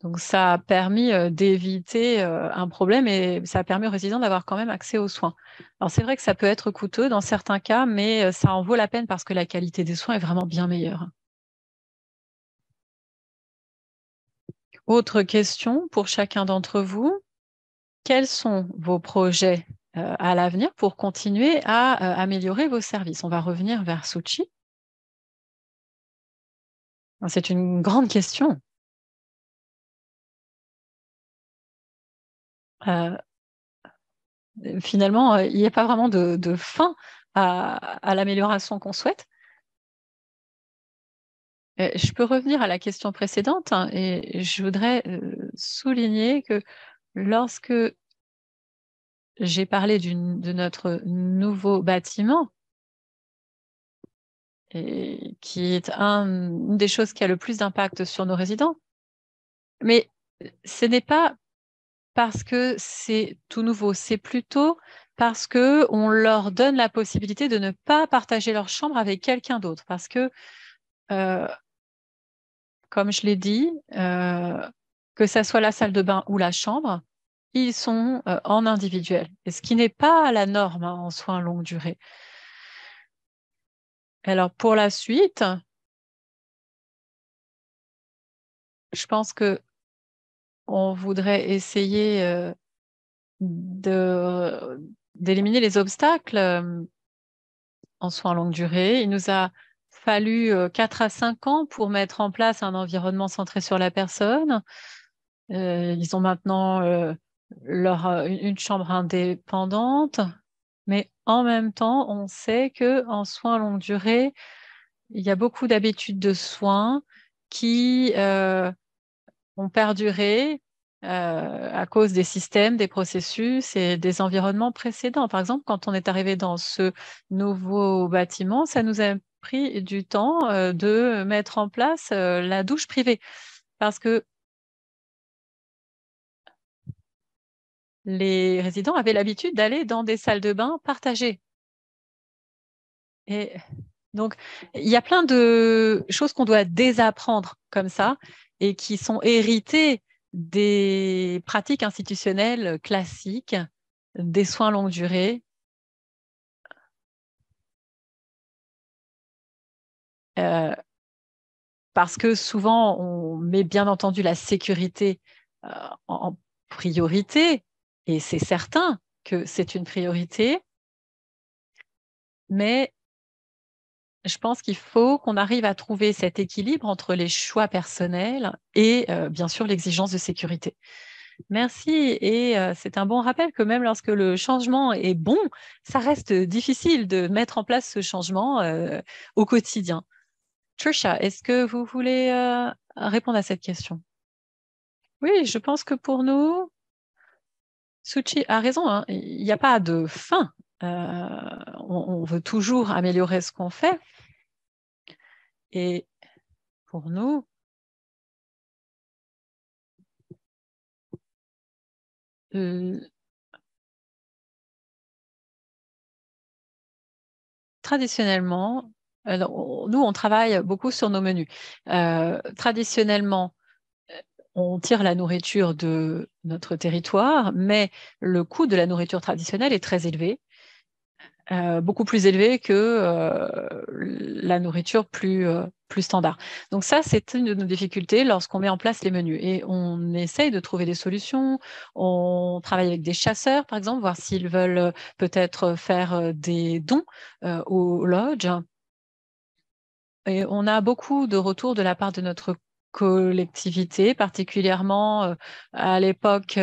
Donc, ça a permis d'éviter un problème et ça a permis aux résidents d'avoir quand même accès aux soins. Alors, c'est vrai que ça peut être coûteux dans certains cas, mais ça en vaut la peine parce que la qualité des soins est vraiment bien meilleure. Autre question pour chacun d'entre vous. Quels sont vos projets à l'avenir pour continuer à améliorer vos services? On va revenir vers Suchi. C'est une grande question. Finalement, il n'y a pas vraiment de fin à l'amélioration qu'on souhaite. Je peux revenir à la question précédente hein, et je voudrais souligner que lorsque j'ai parlé de notre nouveau bâtiment, et qui est une des choses qui a le plus d'impact sur nos résidents, mais ce n'est pas parce que c'est tout nouveau, c'est plutôt parce qu'on leur donne la possibilité de ne pas partager leur chambre avec quelqu'un d'autre. Parce que, comme je l'ai dit, que ça soit la salle de bain ou la chambre, ils sont en individuel, et ce qui n'est pas la norme hein, en soins longue durée. Alors, pour la suite, je pense que on voudrait essayer d'éliminer les obstacles en soins longue durée. Il nous a fallu 4 à 5 ans pour mettre en place un environnement centré sur la personne. Ils ont maintenant une chambre indépendante, mais en même temps, on sait qu'en soins longue durée, il y a beaucoup d'habitudes de soins qui ont perduré à cause des systèmes, des processus et des environnements précédents. Par exemple, quand on est arrivé dans ce nouveau bâtiment, ça nous a pris du temps de mettre en place la douche privée parce que les résidents avaient l'habitude d'aller dans des salles de bain partagées. Et donc, il y a plein de choses qu'on doit désapprendre comme ça et qui sont héritées des pratiques institutionnelles classiques, des soins longue durée. Parce que souvent, on met bien entendu la sécurité en priorité, et c'est certain que c'est une priorité, mais je pense qu'il faut qu'on arrive à trouver cet équilibre entre les choix personnels et bien sûr l'exigence de sécurité. Merci et c'est un bon rappel que même lorsque le changement est bon, ça reste difficile de mettre en place ce changement au quotidien. Trisha, est-ce que vous voulez répondre à cette question? Oui, je pense que pour nous, Suchi a raison, hein, il n'y a pas de fin. On veut toujours améliorer ce qu'on fait. Et pour nous, traditionnellement, nous, on travaille beaucoup sur nos menus. Traditionnellement, on tire la nourriture de notre territoire, mais le coût de la nourriture traditionnelle est très élevé, beaucoup plus élevé que la nourriture plus standard. Donc ça, c'est une de nos difficultés lorsqu'on met en place les menus. Et on essaye de trouver des solutions. On travaille avec des chasseurs, par exemple, voir s'ils veulent peut-être faire des dons au lodge. Et on a beaucoup de retours de la part de notre collectivités, particulièrement à l'époque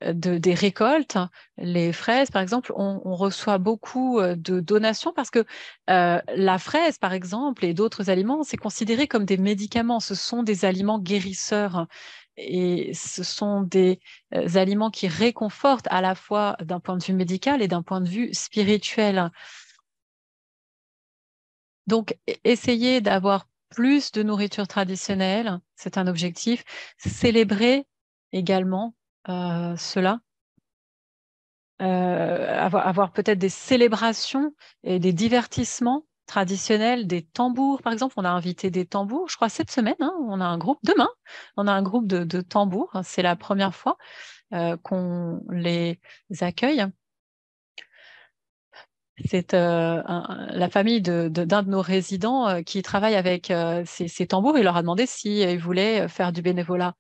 des récoltes. Les fraises, par exemple, on reçoit beaucoup de donations parce que la fraise, par exemple, et d'autres aliments, c'est considéré comme des médicaments. Ce sont des aliments guérisseurs. Et ce sont des aliments qui réconfortent à la fois d'un point de vue médical et d'un point de vue spirituel. Donc, essayer d'avoir plus de nourriture traditionnelle, c'est un objectif. Célébrer également cela. Avoir peut-être des célébrations et des divertissements traditionnels, des tambours, par exemple. On a invité des tambours, je crois, cette semaine. Hein, on a un groupe, demain, on a un groupe de tambours. C'est la première fois qu'on les accueille. C'est la famille d'un de nos résidents qui travaille avec ces tambours. Il leur a demandé s'ils voulaient faire du bénévolat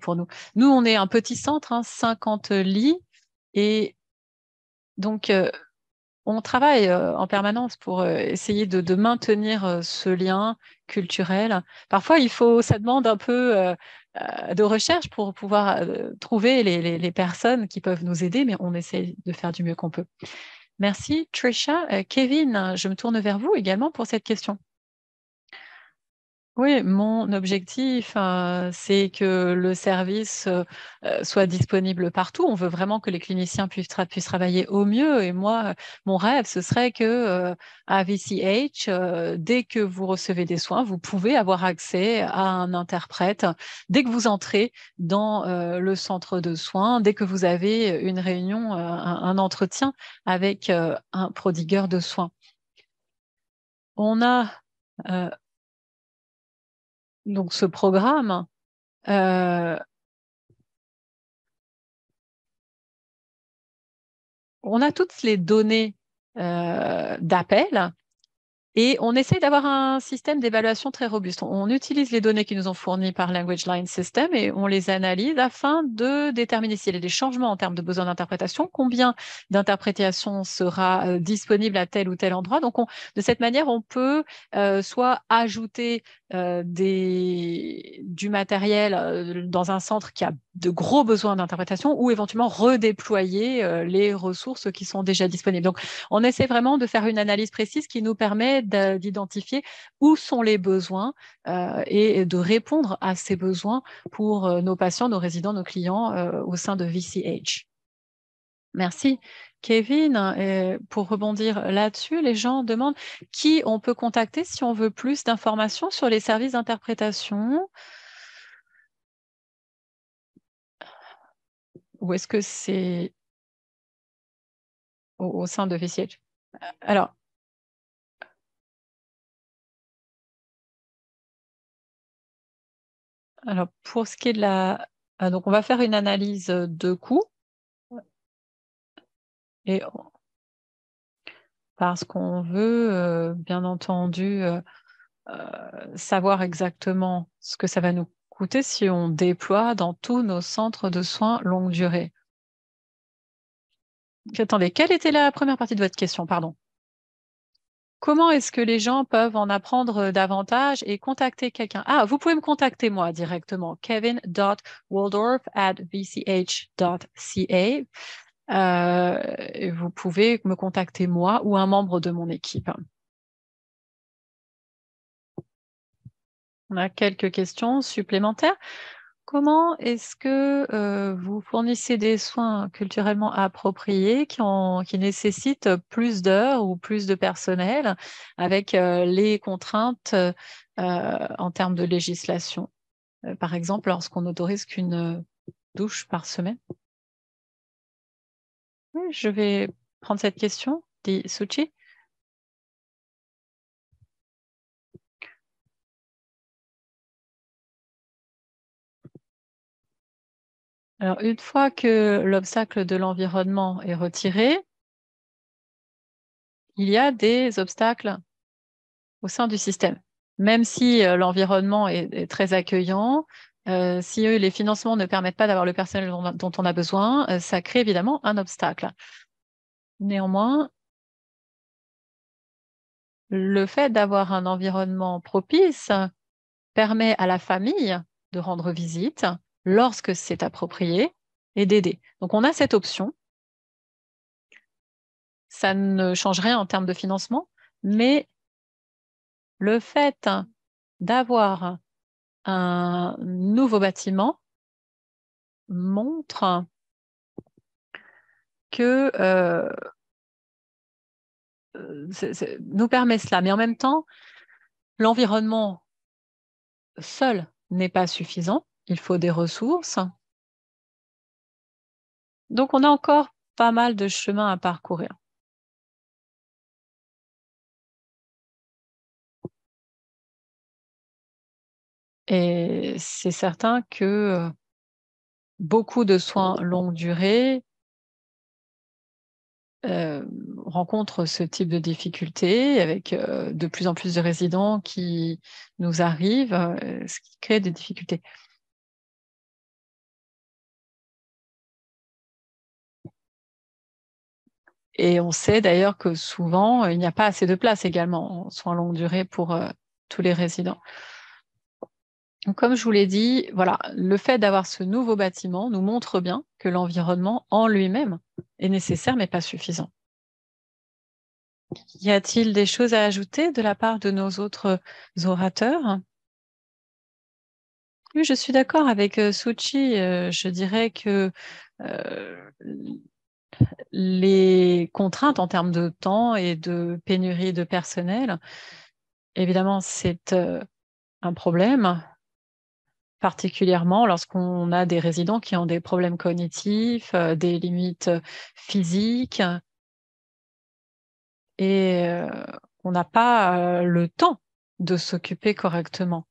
pour nous. Nous, on est un petit centre, hein, 50 lits. Et donc, on travaille en permanence pour essayer de maintenir ce lien culturel. Parfois, ça demande un peu de recherche pour pouvoir trouver les personnes qui peuvent nous aider, mais on essaie de faire du mieux qu'on peut. Merci, Trisha. Kevin, je me tourne vers vous également pour cette question. Oui, mon objectif, c'est que le service soit disponible partout. On veut vraiment que les cliniciens puissent travailler au mieux. Et moi, mon rêve, ce serait que à VCH, dès que vous recevez des soins, vous pouvez avoir accès à un interprète. Dès que vous entrez dans le centre de soins, dès que vous avez une réunion, un entretien avec un prodigueur de soins. On a donc ce programme, on a toutes les données d'appel et on essaie d'avoir un système d'évaluation très robuste. On utilise les données qui nous ont fournies par Language Line System et on les analyse afin de déterminer s'il y a des changements en termes de besoin d'interprétation, combien d'interprétation sera disponible à tel ou tel endroit. Donc, de cette manière, on peut soit ajouter du matériel dans un centre qui a de gros besoins d'interprétation ou éventuellement redéployer les ressources qui sont déjà disponibles. Donc, on essaie vraiment de faire une analyse précise qui nous permet d'identifier où sont les besoins et de répondre à ces besoins pour nos patients, nos résidents, nos clients au sein de VCH. Merci. Kevin, pour rebondir là-dessus, les gens demandent qui on peut contacter si on veut plus d'informations sur les services d'interprétation. Ou est-ce que c'est au sein de VCH? Alors, pour ce qui est de donc, on va faire une analyse de coûts. Et parce qu'on veut, bien entendu, savoir exactement ce que ça va nous coûter si on déploie dans tous nos centres de soins longue durée. Attendez, quelle était la première partie de votre question? Pardon. Comment est-ce que les gens peuvent en apprendre davantage et contacter quelqu'un? Ah, vous pouvez me contacter moi directement, kevin.waldorf@vch.ca. Et vous pouvez me contacter moi ou un membre de mon équipe. On a quelques questions supplémentaires. Comment est-ce que vous fournissez des soins culturellement appropriés qui nécessitent plus d'heures ou plus de personnel avec les contraintes en termes de législation? Par exemple, lorsqu'on n'autorise qu'une douche par semaine? Oui, je vais prendre cette question, dit Suchi. Alors, une fois que l'obstacle de l'environnement est retiré, il y a des obstacles au sein du système. Même si l'environnement est très accueillant, si les financements ne permettent pas d'avoir le personnel dont on a besoin, ça crée évidemment un obstacle. Néanmoins, le fait d'avoir un environnement propice permet à la famille de rendre visite lorsque c'est approprié et d'aider. Donc, on a cette option. Ça ne change rien en termes de financement, mais le fait d'avoir un nouveau bâtiment montre que nous permet cela. Mais en même temps, l'environnement seul n'est pas suffisant. Il faut des ressources. Donc, on a encore pas mal de chemin à parcourir. Et c'est certain que beaucoup de soins longue durée rencontrent ce type de difficultés avec de plus en plus de résidents qui nous arrivent, ce qui crée des difficultés. Et on sait d'ailleurs que souvent, il n'y a pas assez de place également en soins longue durée pour tous les résidents. Donc, comme je vous l'ai dit, voilà, le fait d'avoir ce nouveau bâtiment nous montre bien que l'environnement en lui-même est nécessaire mais pas suffisant. Y a-t-il des choses à ajouter de la part de nos autres orateurs? Oui, je suis d'accord avec Suchi. Je dirais que les contraintes en termes de temps et de pénurie de personnel, évidemment, c'est un problème, particulièrement lorsqu'on a des résidents qui ont des problèmes cognitifs, des limites physiques, et on n'a pas le temps de s'occuper correctement.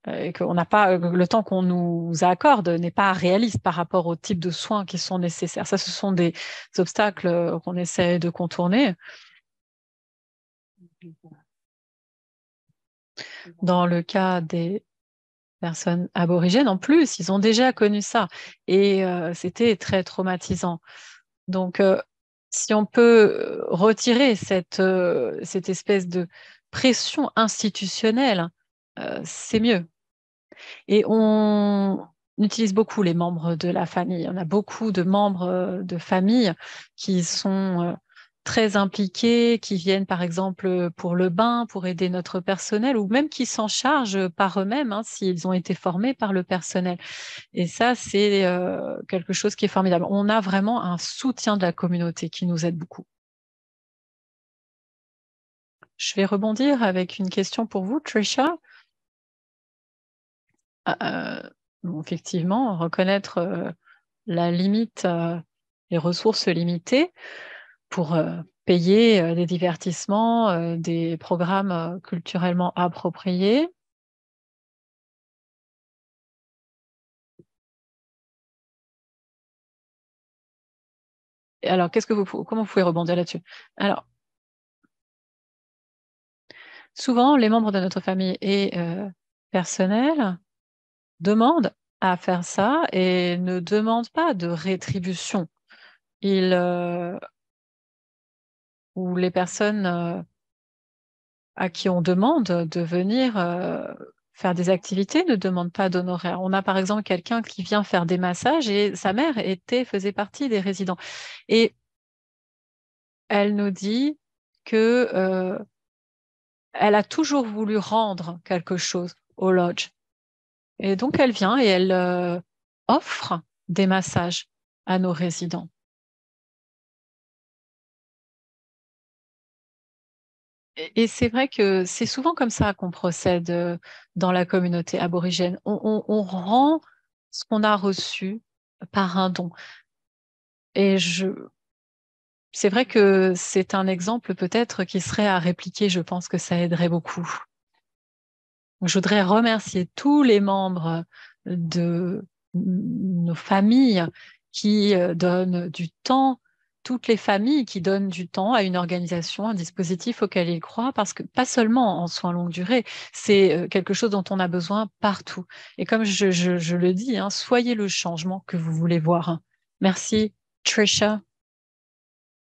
Et qu'on n'a pas le temps qu'on nous accorde n'est pas réaliste par rapport au type de soins qui sont nécessaires. Ça, ce sont des obstacles qu'on essaie de contourner. Dans le cas des personnes aborigènes, en plus, ils ont déjà connu ça et c'était très traumatisant. Donc, si on peut retirer cette espèce de pression institutionnelle, c'est mieux. Et on utilise beaucoup les membres de la famille. On a beaucoup de membres de famille qui sont très impliqués, qui viennent par exemple pour le bain, pour aider notre personnel, ou même qui s'en chargent par eux-mêmes, hein, s'ils ont été formés par le personnel. Et ça, c'est quelque chose qui est formidable. On a vraiment un soutien de la communauté qui nous aide beaucoup. Je vais rebondir avec une question pour vous, Trisha. Bon, effectivement, reconnaître la limite, les ressources limitées pour payer des divertissements, des programmes culturellement appropriés. Et alors, comment vous pouvez rebondir là-dessus? Alors, souvent, les membres de notre famille et personnel demandent à faire ça et ne demandent pas de rétribution. Ou les personnes à qui on demande de venir faire des activités ne demandent pas d'honoraires. On a par exemple quelqu'un qui vient faire des massages et sa mère faisait partie des résidents. Et elle nous dit que elle a toujours voulu rendre quelque chose au lodge. Et donc elle vient et elle offre des massages à nos résidents. Et c'est vrai que c'est souvent comme ça qu'on procède dans la communauté aborigène. On rend ce qu'on a reçu par un don. Et c'est vrai que c'est un exemple peut-être qui serait à répliquer. Je pense que ça aiderait beaucoup. Je voudrais remercier tous les membres de nos familles qui donnent du temps, toutes les familles qui donnent du temps à une organisation, un dispositif auquel ils croient, parce que pas seulement en soins longue durée, c'est quelque chose dont on a besoin partout. Et comme je le dis, hein, soyez le changement que vous voulez voir. Merci, Trisha.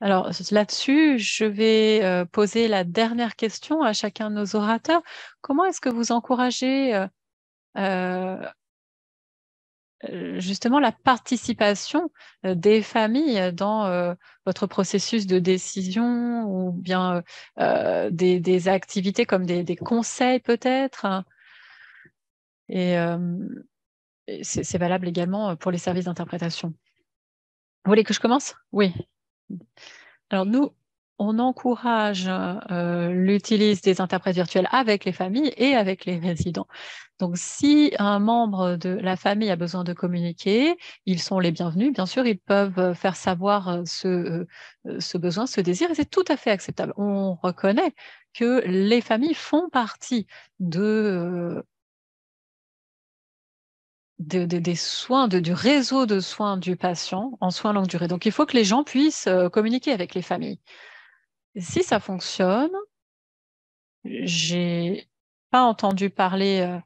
Alors là-dessus, je vais poser la dernière question à chacun de nos orateurs. Comment est-ce que vous encouragez justement la participation des familles dans votre processus de décision ou bien des activités comme des conseils peut-être. Et c'est valable également pour les services d'interprétation. Vous voulez que je commence? Oui. Alors nous, on encourage l'utilisation des interprètes virtuels avec les familles et avec les résidents. Donc, si un membre de la famille a besoin de communiquer, ils sont les bienvenus. Bien sûr, ils peuvent faire savoir ce besoin, ce désir, et c'est tout à fait acceptable. On reconnaît que les familles font partie des soins, du réseau de soins du patient en soins longue durée. Donc, il faut que les gens puissent communiquer avec les familles. Si ça fonctionne, j'ai pas entendu parler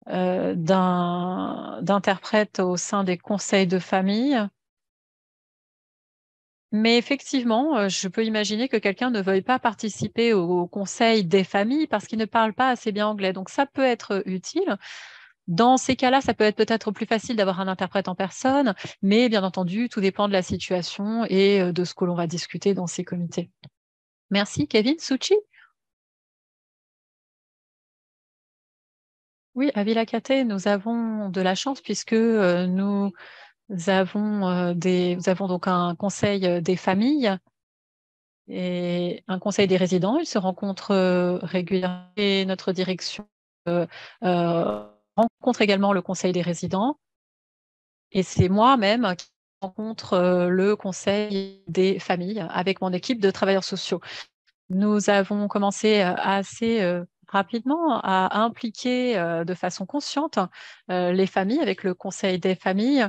d'interprètes au sein des conseils de famille. Mais effectivement, je peux imaginer que quelqu'un ne veuille pas participer au conseil des familles parce qu'il ne parle pas assez bien anglais. Donc ça peut être utile. Dans ces cas-là, ça peut être peut-être plus facile d'avoir un interprète en personne, mais bien entendu, tout dépend de la situation et de ce que l'on va discuter dans ces comités. Merci. Kevin, Suchi? Oui, à Villacate, nous avons de la chance puisque nous avons donc un conseil des familles et un conseil des résidents. Ils se rencontrent régulièrement et notre direction rencontre également le conseil des résidents. Et c'est moi-même qui rencontre le conseil des familles avec mon équipe de travailleurs sociaux. Nous avons commencé assez rapidement à impliquer de façon consciente les familles avec le conseil des familles.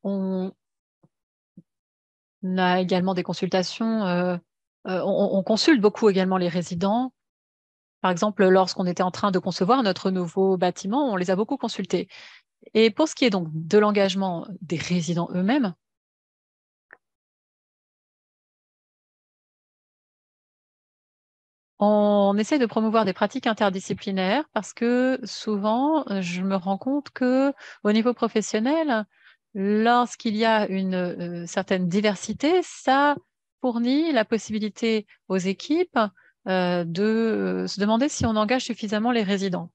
On a également des consultations, on consulte beaucoup également les résidents. Par exemple, lorsqu'on était en train de concevoir notre nouveau bâtiment, on les a beaucoup consultés. Et pour ce qui est donc de l'engagement des résidents eux-mêmes, on essaie de promouvoir des pratiques interdisciplinaires parce que souvent, je me rends compte qu'au niveau professionnel, lorsqu'il y a une certaine diversité, ça fournit la possibilité aux équipes de se demander si on engage suffisamment les résidents.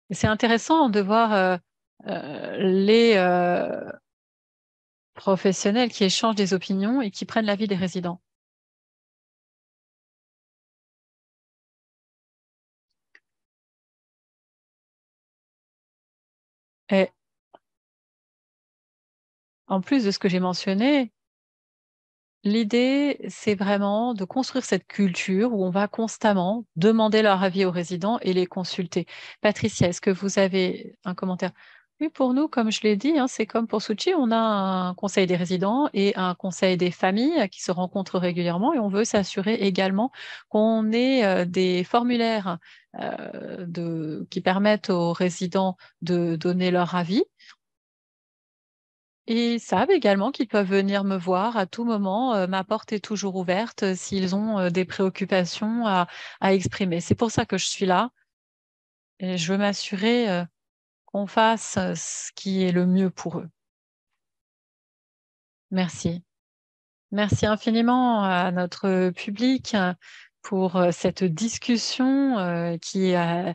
Et c'est intéressant de voir les professionnels qui échangent des opinions et qui prennent l'avis des résidents. Et en plus de ce que j'ai mentionné, l'idée, c'est vraiment de construire cette culture où on va constamment demander leur avis aux résidents et les consulter. Patricia, est-ce que vous avez un commentaire? Oui, pour nous, comme je l'ai dit, hein, c'est comme pour Suchi, on a un conseil des résidents et un conseil des familles qui se rencontrent régulièrement et on veut s'assurer également qu'on ait des formulaires qui permettent aux résidents de donner leur avis. Et ils savent également qu'ils peuvent venir me voir à tout moment. Ma porte est toujours ouverte s'ils ont des préoccupations à exprimer. C'est pour ça que je suis là et je veux m'assurer qu'on fasse ce qui est le mieux pour eux. Merci. Merci infiniment à notre public pour cette discussion qui a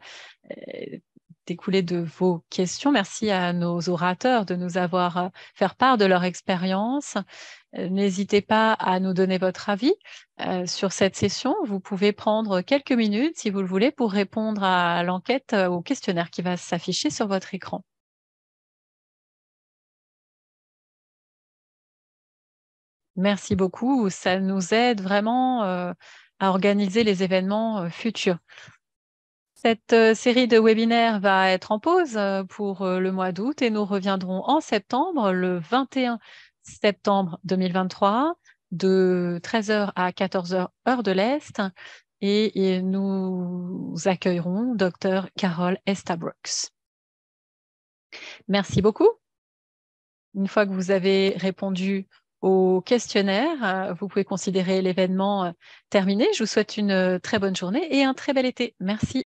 découlé de vos questions. Merci à nos orateurs de nous avoir fait part de leur expérience. N'hésitez pas à nous donner votre avis sur cette session. Vous pouvez prendre quelques minutes, si vous le voulez, pour répondre à l'enquête, au questionnaire qui va s'afficher sur votre écran. Merci beaucoup. Ça nous aide vraiment à organiser les événements futurs. Cette série de webinaires va être en pause pour le mois d'août et nous reviendrons en septembre, le 21 septembre 2023, de 13h à 14h, heure de l'Est. Et nous accueillerons Dr. Carol Estabrooks. Merci beaucoup. Une fois que vous avez répondu au questionnaire. Vous pouvez considérer l'événement terminé. Je vous souhaite une très bonne journée et un très bel été. Merci.